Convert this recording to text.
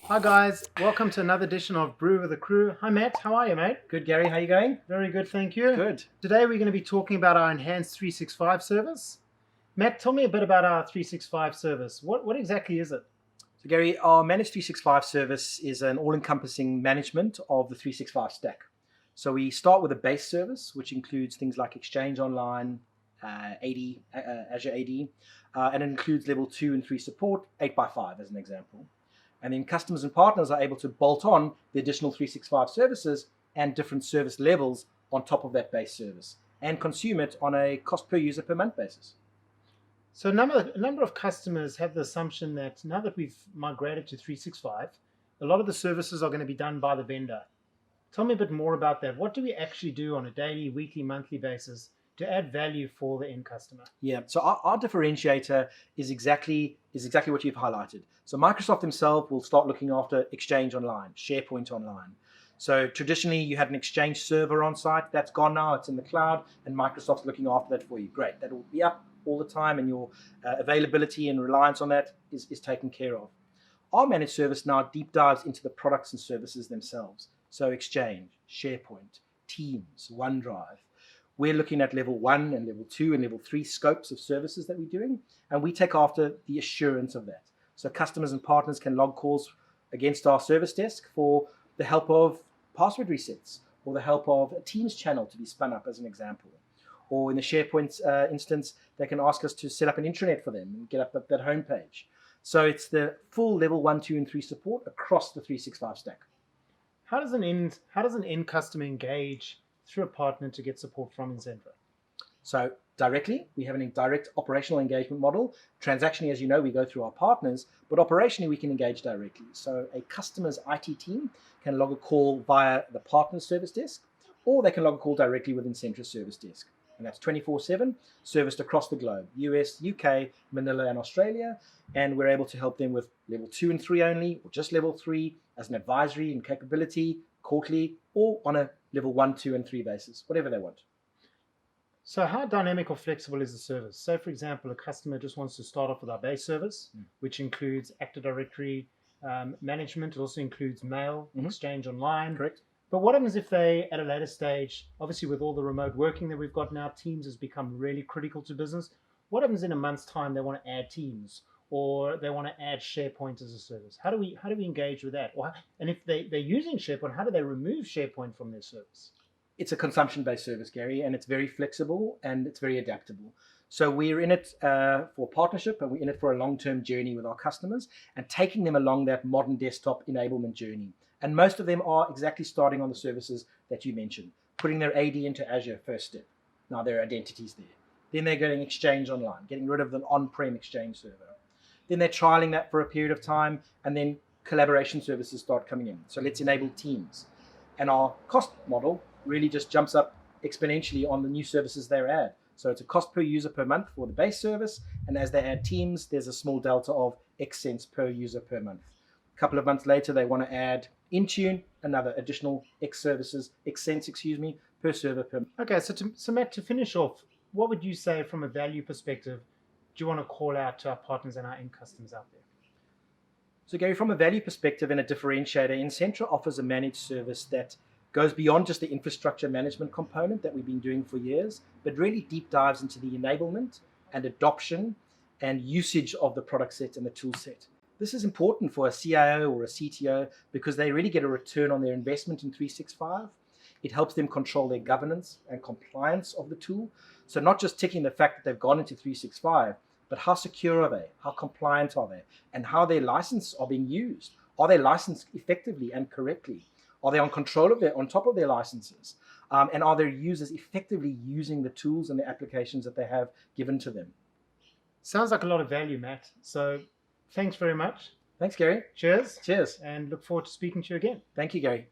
Hi guys, welcome to another edition of Brew with the Crew. Hi Matt, how are you mate? Good, Gary, how you going? Very good, thank you. Good. Today we're going to be talking about our enhanced 365 service. Matt, tell me a bit about our 365 service. What exactly is it? So Gary, our Managed 365 service is an all-encompassing management of the 365 stack. So we start with a base service, which includes things like Exchange Online, Azure AD, and it includes level 2 and 3 support, 8x5 as an example. And then customers and partners are able to bolt on the additional 365 services and different service levels on top of that base service and consume it on a cost per user per month basis. So a number of customers have the assumption that now that we've migrated to 365, a lot of the services are going to be done by the vendor. Tell me a bit more about that. What do we actually do on a daily, weekly, monthly basis to add value for the end customer? Yeah, so our differentiator is exactly what you've highlighted. So Microsoft themselves will start looking after Exchange Online, SharePoint Online. So traditionally you had an Exchange server on site. That's gone now. It's in the cloud, and Microsoft's looking after that for you. Great. That will be up all the time, and your availability and reliance on that is taken care of. Our managed service now deep dives into the products and services themselves. So Exchange, SharePoint, Teams, OneDrive. We're looking at level 1 and level 2 and level 3 scopes of services that we're doing, and we take after the assurance of that. So customers and partners can log calls against our service desk for the help of password resets or the help of a Teams channel to be spun up as an example. Or in the SharePoint instance, they can ask us to set up an intranet for them and get up that homepage. So it's the full level 1, 2, and 3 support across the 365 stack. How does an end customer engage through a partner to get support from Insentra? So directly, we have a direct operational engagement model. Transactionally, as you know, we go through our partners, but operationally, we can engage directly. So a customer's IT team can log a call via the partner service desk, or they can log a call directly with Insentra service desk. And that's 24/7, serviced across the globe, US, UK, Manila, and Australia. And we're able to help them with level 2 and 3 only, or just level 3 as an advisory and capability, quarterly, or on a level 1, 2, and 3 basis, whatever they want. So how dynamic or flexible is the service? So for example, a customer just wants to start off with our base service, which includes Active Directory management. It also includes mail, Exchange Online. Correct. But what happens if they, at a later stage, obviously with all the remote working that we've got now, Teams has become really critical to business. What happens in a month's time they want to add Teams or they want to add SharePoint as a service? How do we engage with that? And if they're using SharePoint, how do they remove SharePoint from their service? It's a consumption-based service, Gary, and it's very flexible and it's very adaptable. So we're in it for partnership, and we're in it for a long-term journey with our customers and taking them along that modern desktop enablement journey. And most of them are exactly starting on the services that you mentioned, putting their AD into Azure first step. Now their identity's there. Then they're getting Exchange Online, getting rid of the on-prem Exchange server. Then they're trialing that for a period of time, and then collaboration services start coming in. So let's enable Teams. And our cost model really just jumps up exponentially on the new services they add. So it's a cost per user per month for the base service, and as they add Teams, there's a small delta of X cents per user per month. A couple of months later, they want to add Intune, another additional X cents, per server per month. Okay, so Matt, to finish off, what would you say from a value perspective do you want to call out to our partners and our end customers out there? So Gary, from a value perspective and a differentiator, Insentra offers a managed service that goes beyond just the infrastructure management component that we've been doing for years, but really deep dives into the enablement and adoption and usage of the product set and the tool set. This is important for a CIO or a CTO because they really get a return on their investment in 365. It helps them control their governance and compliance of the tool. So not just ticking the fact that they've gone into 365, but how secure are they? How compliant are they? And how their licenses are being used. Are they licensed effectively and correctly? Are they on top of their licenses? And are their users effectively using the tools and the applications that they have given to them? Sounds like a lot of value, Matt. So thanks very much. Thanks, Gary. Cheers. Cheers. And look forward to speaking to you again. Thank you, Gary.